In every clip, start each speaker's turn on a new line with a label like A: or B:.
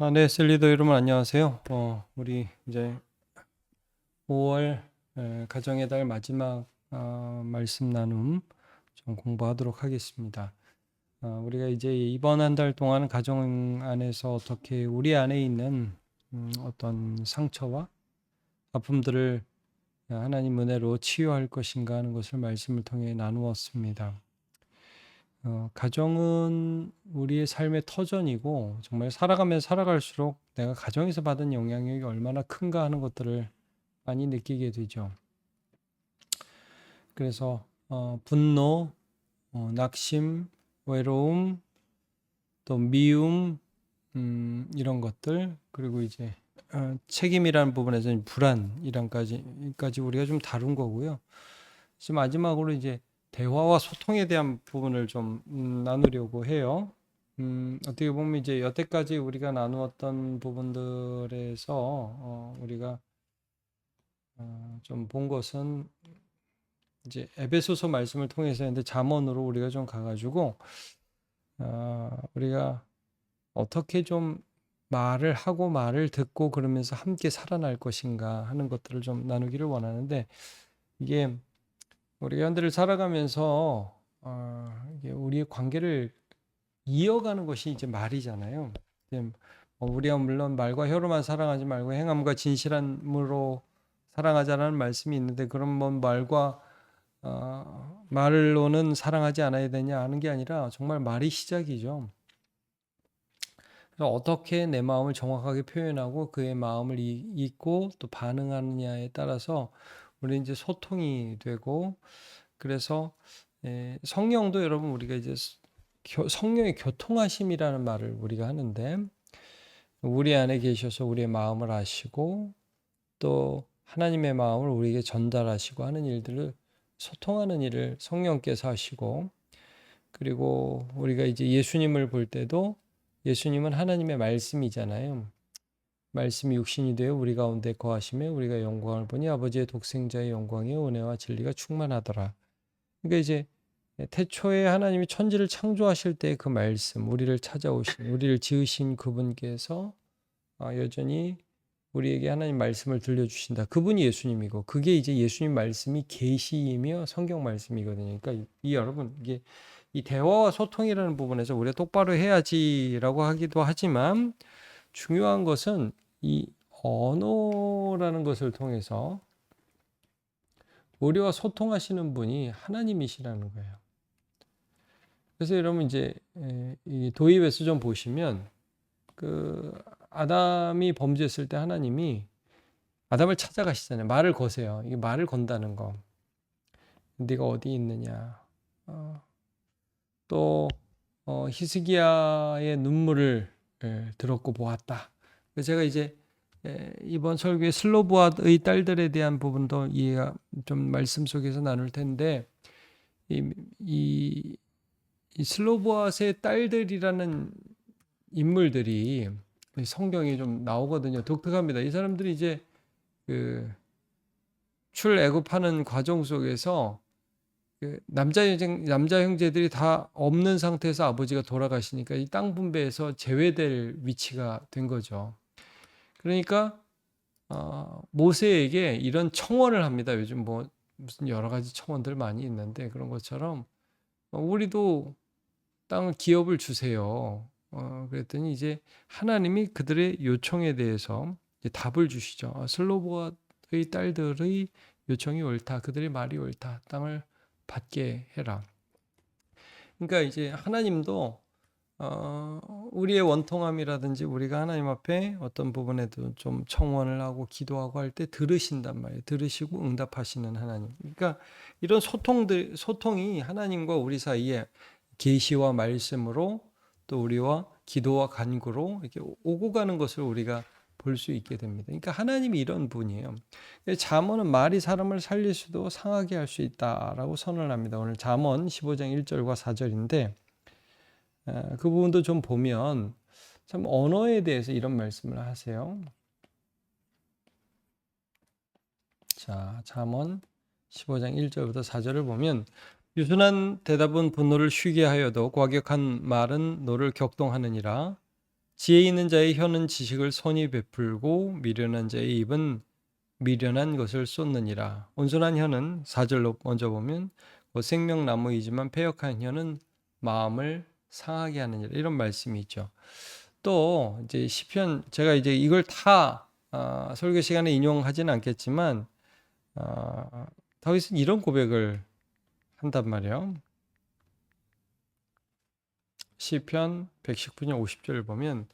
A: 네, 셀리더 여러분 안녕하세요. 우리 이제 5월 가정의 달 마지막 말씀 나눔 좀 공부하도록 하겠습니다. 우리가 이제 이번 한 달 동안 가정 안에서 어떻게 우리 안에 있는 어떤 상처와 아픔들을 하나님 은혜로 치유할 것인가 하는 것을 말씀을 통해 나누었습니다. 가정은 우리의 삶의 터전이고 정말 살아가면 살아갈수록 내가 가정에서 받은 영향력이 얼마나 큰가 하는 것들을 많이 느끼게 되죠. 그래서 분노, 낙심, 외로움, 또 미움, 이런 것들, 그리고 이제 책임이라는 부분에서는 불안이란까지 우리가 좀 다룬 거고요. 지금 마지막으로 이제 대화와 소통에 대한 부분을 좀 나누려고 해요. 어떻게 보면 이제 여태까지 우리가 나누었던 부분들에서 우리가 좀 본 것은 이제 에베소서 말씀을 통해서 했는데 잠언으로 우리가 좀 가가지고 우리가 어떻게 좀 말을 하고 말을 듣고 그러면서 함께 살아날 것인가 하는 것들을 좀 나누기를 원하는데, 이게 우리가 현대를 살아가면서 이게 우리의 관계를 이어가는 것이 이제 말이잖아요. 우리가 물론 말과 혀로만 사랑하지 말고 행함과 진실함으로 사랑하자라는 말씀이 있는데, 그럼 뭐 말로는 사랑하지 않아야 되냐 하는 게 아니라 정말 말이 시작이죠. 그래서 어떻게 내 마음을 정확하게 표현하고 그의 마음을 잊고 또 반응하느냐에 따라서 우리 이제 소통이 되고, 그래서 성령도 여러분 우리가 이제 성령의 교통하심이라는 말을 우리가 하는데, 우리 안에 계셔서 우리의 마음을 아시고 또 하나님의 마음을 우리에게 전달하시고 하는 일들을 소통하는 일을 성령께서 하시고, 그리고 우리가 이제 예수님을 볼 때도 예수님은 하나님의 말씀이잖아요. 말씀이 육신이 되어 우리 가운데 거하시며 우리가 영광을 보니 아버지의 독생자의 영광의 은혜와 진리가 충만하더라. 그러니까 이제 태초에 하나님이 천지를 창조하실 때 그 말씀, 우리를 찾아오신, 우리를 지으신 그분께서 여전히 우리에게 하나님 말씀을 들려주신다. 그분이 예수님이고, 그게 이제 예수님 말씀이 계시이며 성경 말씀이거든요. 그러니까 여러분, 이게 이 대화와 소통이라는 부분에서 우리가 똑바로 해야지라고 하기도 하지만, 중요한 것은 이 언어라는 것을 통해서 우리와 소통하시는 분이 하나님이시라는 거예요. 그래서 여러분 이제 이 도입에서 좀 보시면, 그 아담이 범죄했을 때 하나님이 아담을 찾아가시잖아요. 말을 거세요. 이게 말을 건다는 거. 네가 어디 있느냐. 또 히스기야의 눈물을 들었고 보았다. 제가 이제 이번 설교에 슬로보아의 딸들에 대한 부분도 이해가 좀 말씀 속에서 나눌 텐데, 이 슬로보아의 딸들이라는 인물들이 성경에 좀 나오거든요. 독특합니다. 이 사람들이 이제 그 출애굽하는 과정 속에서 남자 형제들이 다 없는 상태에서 아버지가 돌아가시니까 이 땅 분배에서 제외될 위치가 된 거죠. 그러니까 모세에게 이런 청원을 합니다. 요즘 뭐 무슨 여러 가지 청원들 많이 있는데, 그런 것처럼 우리도 땅을 기업을 주세요. 그랬더니 이제 하나님이 그들의 요청에 대해서 이제 답을 주시죠. 슬로보아의 딸들의 요청이 옳다. 그들의 말이 옳다. 땅을 받게 해라. 그러니까 이제 하나님도 우리의 원통함이라든지 우리가 하나님 앞에 어떤 부분에도 좀 청원을 하고 기도하고 할 때 들으신단 말이에요. 들으시고 응답하시는 하나님. 그러니까 이런 소통이 하나님과 우리 사이에 계시와 말씀으로 또 우리와 기도와 간구로 이렇게 오고 가는 것을 우리가 볼 수 있게 됩니다. 그러니까 하나님이 이런 분이에요. 잠언은 말이 사람을 살릴 수도 상하게 할 수 있다라고 선언을 합니다. 오늘 잠언 15장 1절과 4절인데 그 부분도 좀 보면 참 언어에 대해서 이런 말씀을 하세요. 자, 잠언 15장 1절부터 4절을 보면, 유순한 대답은 분노를 쉬게 하여도 과격한 말은 너를 격동하느니라. 지혜 있는 자의 혀는 지식을 선히 베풀고 미련한 자의 입은 미련한 것을 쏟느니라. 온순한 혀는 4절로 먼저 보면 생명나무이지만 패역한 혀는 마음을 상하게 하느니라. 이런 말씀이 있죠. 또 이제 시편, 제가 이제 이걸 다 설교 시간에 인용하지는 않겠지만 다윗은 이런 고백을 한단 말이에요. 시편 119편 50절을 보면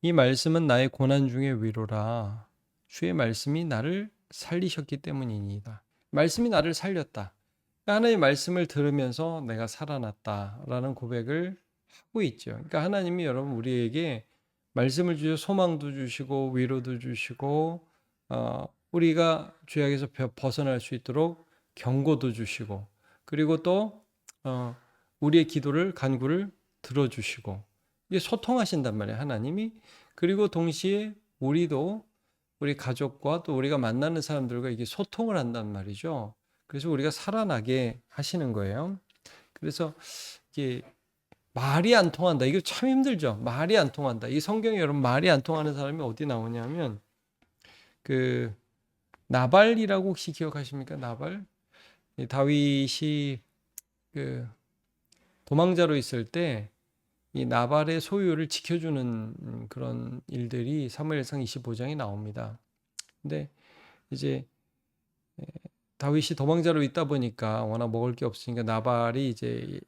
A: 이 말씀은 나의 고난 중의 위로라. 주의 말씀이 나를 살리셨기 때문이니이다. 말씀이 나를 살렸다. 하나님의 말씀을 들으면서 내가 살아났다라는 고백을 하고 있죠. 그러니까 하나님이 여러분 우리에게 말씀을 주셔 소망도 주시고 위로도 주시고 우리가 죄악에서 벗어날 수 있도록 경고도 주시고 그리고 또 우리의 기도를 간구를 들어주시고 이게 소통하신단 말이에요. 하나님이. 그리고 동시에 우리도 우리 가족과 또 우리가 만나는 사람들과 이게 소통을 한단 말이죠. 그래서 우리가 살아나게 하시는 거예요. 그래서 이게 말이 안 통한다. 이거 참 힘들죠. 말이 안 통한다. 이 성경에 여러분 말이 안 통하는 사람이 어디 나오냐면 그 나발이라고 혹시 기억하십니까? 나발? 다윗이 그 도망자로 있을 때 이 나발의 소유를 지켜주는 그런 일들이 사무엘상 25장에 나옵니다. 근데 이제 다윗이 도망자로 있다 보니까 워낙 먹을 게 없으니까 나발이 이제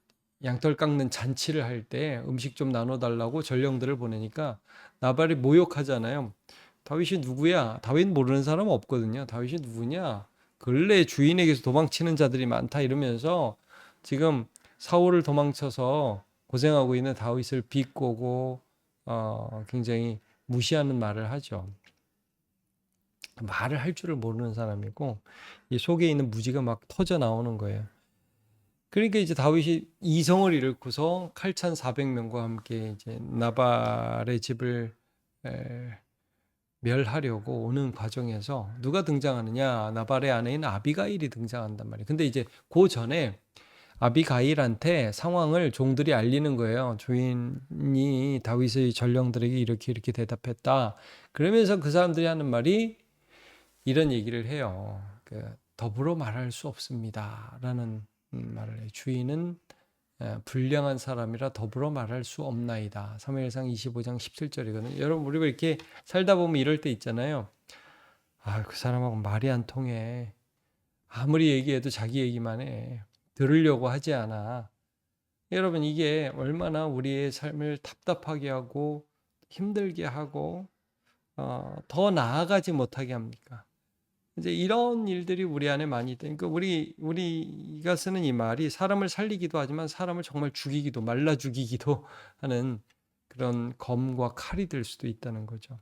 A: 양털 깎는 잔치를 할 때 음식 좀 나눠달라고 전령들을 보내니까 나발이 모욕하잖아요. 다윗이 누구야? 다윗 모르는 사람 없거든요. 다윗이 누구냐? 근래 주인에게서 도망치는 자들이 많다 이러면서 지금 사울을 도망쳐서 고생하고 있는 다윗을 비꼬고 굉장히 무시하는 말을 하죠. 말을 할 줄을 모르는 사람이고 이 속에 있는 무지가 막 터져 나오는 거예요. 그러니까 이제 다윗이 이성을 잃고서 칼찬 400명과 함께 이제 나발의 집을 멸하려고 오는 과정에서 누가 등장하느냐? 나발의 아내인 아비가일이 등장한단 말이에요. 근데 이제 그 전에 아비가일한테 상황을 종들이 알리는 거예요. 주인이 다윗의 전령들에게 이렇게 이렇게 대답했다. 그러면서 그 사람들이 하는 말이 이런 얘기를 해요. 더불어 말할 수 없습니다라는 말을 해요. 주인은 불량한 사람이라 더불어 말할 수 없나이다. 사무엘상 25장 17절이거든요. 여러분 우리가 이렇게 살다 보면 이럴 때 있잖아요. 그 사람하고 말이 안 통해. 아무리 얘기해도 자기 얘기만 해. 들으려고 하지 않아. 여러분 이게 얼마나 우리의 삶을 답답하게 하고 힘들게 하고 더 나아가지 못하게 합니까? 이제 이런 일들이 우리 안에 많이 있다. 그러니까 우리가 쓰는 이 말이 사람을 살리기도 하지만 사람을 정말 죽이기도 말라 죽이기도 하는 그런 검과 칼이 될 수도 있다는 거죠.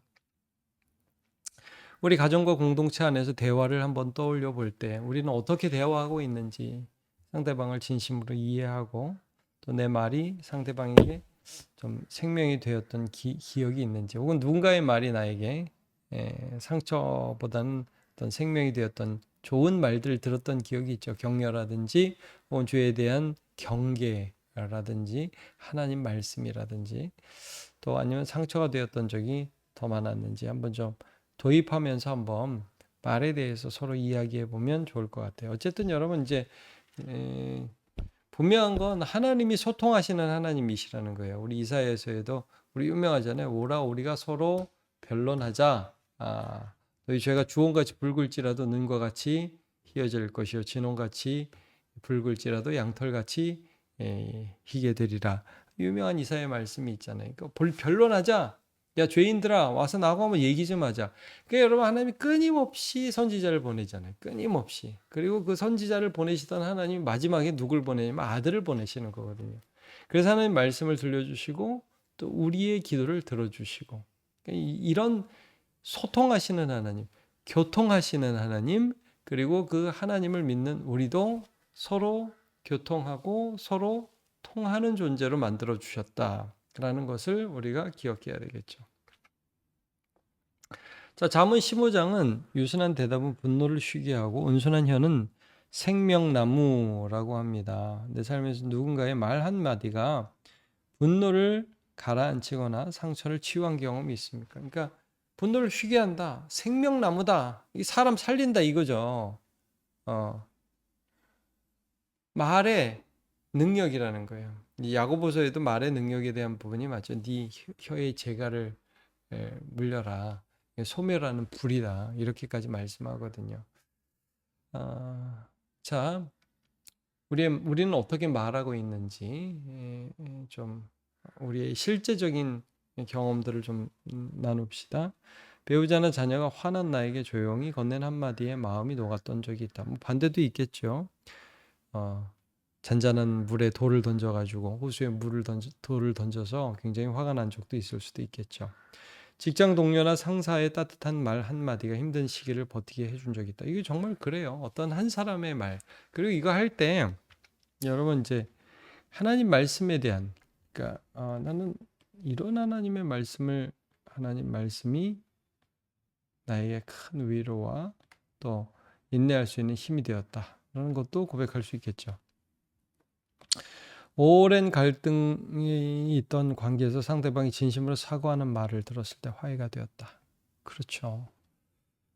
A: 우리 가정과 공동체 안에서 대화를 한번 떠올려 볼 때 우리는 어떻게 대화하고 있는지 상대방을 진심으로 이해하고 또 내 말이 상대방에게 좀 생명이 되었던 기억이 있는지 혹은 누군가의 말이 나에게 상처보다는 어떤 생명이 되었던 좋은 말들을 들었던 기억이 있죠. 격려라든지 혹은 주에 대한 경계라든지 하나님 말씀이라든지 또 아니면 상처가 되었던 적이 더 많았는지 한번 좀 도입하면서 한번 말에 대해서 서로 이야기해 보면 좋을 것 같아요. 어쨌든 여러분 이제 분명한 건 하나님이 소통하시는 하나님이시라는 거예요. 우리 이사야서에도 우리 유명하잖아요. 오라 우리가 서로 변론하자. 너희 죄가 주홍같이 붉을지라도 눈과 같이 희어질 것이요 진홍같이 붉을지라도 양털같이 희게 되리라. 유명한 이사야 말씀이 있잖아요. 그러니까 변론하자. 야 죄인들아 와서 나하고 한번 얘기 좀 하자. 그러니까 여러분 하나님이 끊임없이 선지자를 보내잖아요. 끊임없이. 그리고 그 선지자를 보내시던 하나님이 마지막에 누굴 보내냐면 아들을 보내시는 거거든요. 그래서 하나님 말씀을 들려주시고 또 우리의 기도를 들어주시고 이런 소통하시는 하나님, 교통하시는 하나님, 그리고 그 하나님을 믿는 우리도 서로 교통하고 서로 통하는 존재로 만들어 주셨다라는 것을 우리가 기억해야 되겠죠. 자, 잠언 15장은 유순한 대답은 분노를 쉬게 하고 온순한 혀는 생명나무라고 합니다. 내 삶에서 누군가의 말 한마디가 분노를 가라앉히거나 상처를 치유한 경험이 있습니까? 그러니까 분노를 쉬게 한다. 생명나무다. 이 사람 살린다 이거죠. 어, 말의 능력이라는 거예요. 이 야고보서에도 말의 능력에 대한 부분이 맞죠. 네 혀의 재갈을 물려라. 소멸하는 불이다. 이렇게까지 말씀하거든요. 자, 우리는 어떻게 말하고 있는지 좀 우리의 실제적인 경험들을 좀 나눕시다. 배우자나 자녀가 화난 나에게 조용히 건넨 한마디에 마음이 녹았던 적이 있다. 뭐 반대도 있겠죠. 잔잔한 물에 돌을 던져가지고 호수에 돌을 던져서 굉장히 화가 난 적도 있을 수도 있겠죠. 직장 동료나 상사의 따뜻한 말 한마디가 힘든 시기를 버티게 해준 적이 있다. 이게 정말 그래요. 어떤 한 사람의 말. 그리고 이거 할 때 여러분 이제 하나님 말씀에 대한 그러니까 나는 이런 하나님 말씀이 나에게 큰 위로와 또 인내할 수 있는 힘이 되었다라는 것도 고백할 수 있겠죠. 오랜 갈등이 있던 관계에서 상대방이 진심으로 사과하는 말을 들었을 때 화해가 되었다. 그렇죠.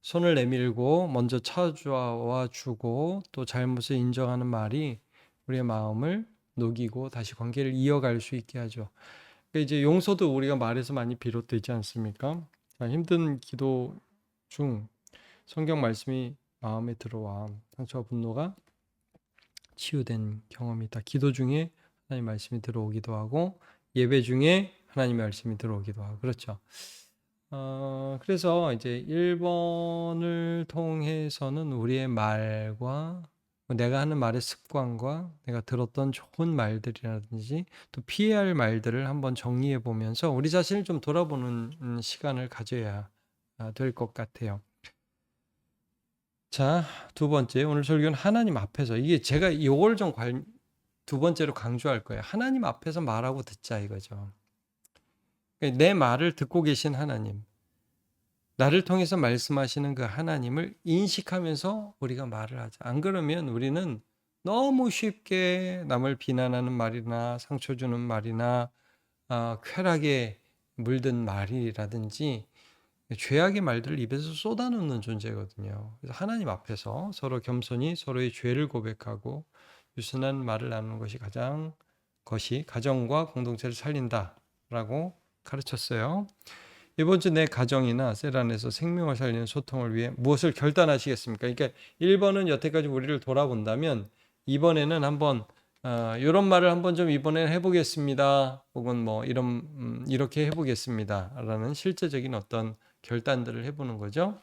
A: 손을 내밀고 먼저 찾아와 주고 또 잘못을 인정하는 말이 우리의 마음을 녹이고 다시 관계를 이어갈 수 있게 하죠. 그러니까 이제 용서도 우리가 말에서 많이 비롯되지 않습니까? 힘든 기도 중 성경 말씀이 마음에 들어와 상처와 분노가 치유된 경험이 있다. 기도 중에 하나님 말씀이 들어오기도 하고 예배 중에 하나님 말씀이 들어오기도 하고 그렇죠. 그래서 이제 1번을 통해서는 우리의 말과 내가 하는 말의 습관과 내가 들었던 좋은 말들이라든지 또 피해야 할 말들을 한번 정리해 보면서 우리 자신을 좀 돌아보는 시간을 가져야 될 것 같아요. 자, 두 번째 오늘 설교는 하나님 앞에서 이게 제가 이걸 좀 두 번째로 강조할 거예요. 하나님 앞에서 말하고 듣자 이거죠. 내 말을 듣고 계신 하나님, 나를 통해서 말씀하시는 그 하나님을 인식하면서 우리가 말을 하자. 안 그러면 우리는 너무 쉽게 남을 비난하는 말이나 상처 주는 말이나 쾌락에 물든 말이라든지 죄악의 말들을 입에서 쏟아놓는 존재거든요. 그래서 하나님 앞에서 서로 겸손히 서로의 죄를 고백하고 유순한 말을 나누는 것이 가정과 공동체를 살린다라고 가르쳤어요. 이번 주 내 가정이나 셀 안에서 생명을 살리는 소통을 위해 무엇을 결단하시겠습니까? 그러니까 1번은 여태까지 우리를 돌아본다면 2번에는 한번 이런 말을 한번 좀 이번에는 해보겠습니다. 혹은 뭐 이렇게 해보겠습니다라는 실제적인 어떤 결단들을 해보는 거죠.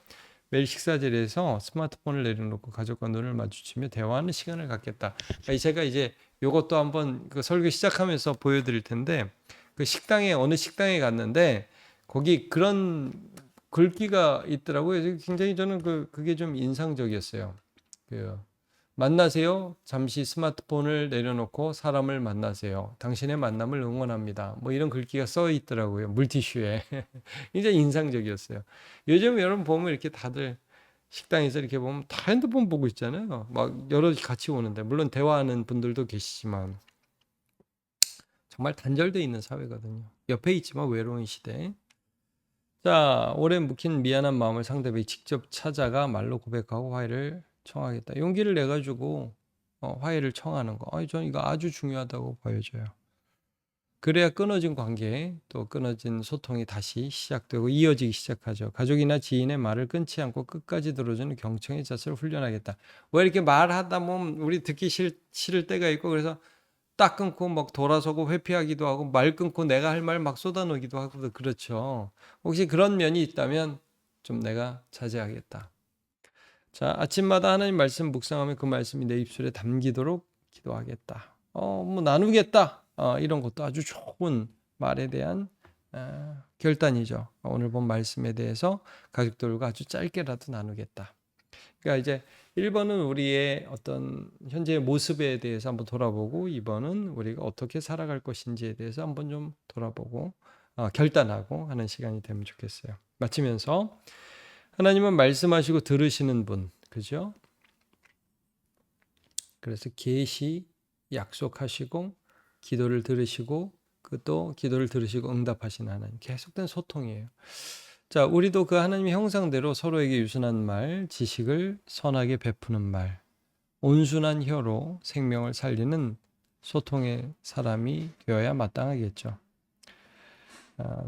A: 매일 식사 자리에서 스마트폰을 내려놓고 가족과 눈을 마주치며 대화하는 시간을 갖겠다. 제가 이제 이것도 한번 그 설교 시작하면서 보여드릴 텐데 그 어느 식당에 갔는데 거기 그런 글귀가 있더라고요. 굉장히 저는 그게 좀 인상적이었어요. 만나세요. 잠시 스마트폰을 내려놓고 사람을 만나세요. 당신의 만남을 응원합니다. 뭐 이런 글귀가 써 있더라고요. 물티슈에. 굉장히 인상적이었어요. 요즘 여러분 보면 이렇게 다들 식당에서 이렇게 보면 다 핸드폰 보고 있잖아요. 막 여럿이 같이 오는데 물론 대화하는 분들도 계시지만 정말 단절되어 있는 사회거든요. 옆에 있지만 외로운 시대. 자, 오래 묵힌 미안한 마음을 상대방이 직접 찾아가 말로 고백하고 화해를 청하겠다. 용기를 내 가지고 화해를 청하는 거. 저는 이거 아주 중요하다고 보여져요. 그래야 끊어진 관계, 또 끊어진 소통이 다시 시작되고 이어지기 시작하죠. 가족이나 지인의 말을 끊지 않고 끝까지 들어주는 경청의 자세를 훈련하겠다. 왜 이렇게 말하다 보면 우리 듣기 싫을 때가 있고 그래서 딱 끊고 막 돌아서고 회피하기도 하고 말 끊고 내가 할 말 막 쏟아놓기도 하고 그렇죠. 혹시 그런 면이 있다면 좀 내가 자제하겠다. 자, 아침마다 하나님 말씀 묵상하면 그 말씀이 내 입술에 담기도록 기도하겠다. 뭐 나누겠다. 이런 것도 아주 좋은 말에 대한 결단이죠. 오늘 본 말씀에 대해서 가족들과 아주 짧게라도 나누겠다. 그러니까 이제 1번은 우리의 어떤 현재의 모습에 대해서 한번 돌아보고 2번은 우리가 어떻게 살아갈 것인지에 대해서 한번 좀 돌아보고 결단하고 하는 시간이 되면 좋겠어요. 마치면서 하나님은 말씀하시고 들으시는 분, 그죠? 그래서 계시 약속하시고 기도를 들으시고 그 그것도 기도를 들으시고 응답하시는 하나님. 계속된 소통이에요. 자, 우리도 그 하나님의 형상대로 서로에게 유순한 말, 지식을 선하게 베푸는 말, 온순한 혀로 생명을 살리는 소통의 사람이 되어야 마땅하겠죠.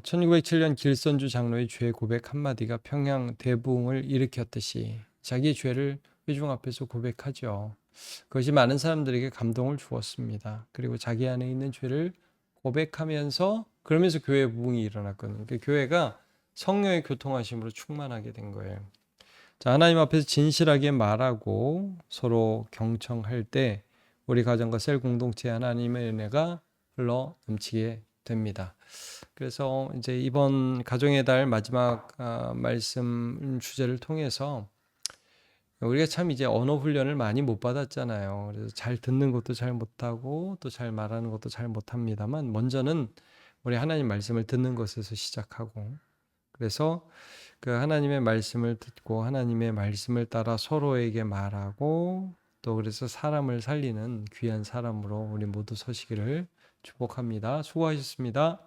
A: 1907년 길선주 장로의 죄 고백 한마디가 평양 대붕을 일으켰듯이 자기 죄를 회중 앞에서 고백하죠. 그것이 많은 사람들에게 감동을 주었습니다. 그리고 자기 안에 있는 죄를 고백하면서 그러면서 교회 부흥이 일어났거든요. 그 교회가 성령의 교통하심으로 충만하게 된 거예요. 자, 하나님 앞에서 진실하게 말하고 서로 경청할 때 우리 가정과 셀 공동체 하나님의 은혜가 흘러 넘치게 됩니다. 그래서 이제 이번 가정의 달 마지막 말씀 주제를 통해서 우리가 참 이제 언어 훈련을 많이 못 받았잖아요. 그래서 잘 듣는 것도 잘 못하고 또 잘 말하는 것도 잘 못합니다만 먼저는 우리 하나님 말씀을 듣는 것에서 시작하고 그래서 그 하나님의 말씀을 듣고 하나님의 말씀을 따라 서로에게 말하고 또 그래서 사람을 살리는 귀한 사람으로 우리 모두 서시기를 축복합니다. 수고하셨습니다.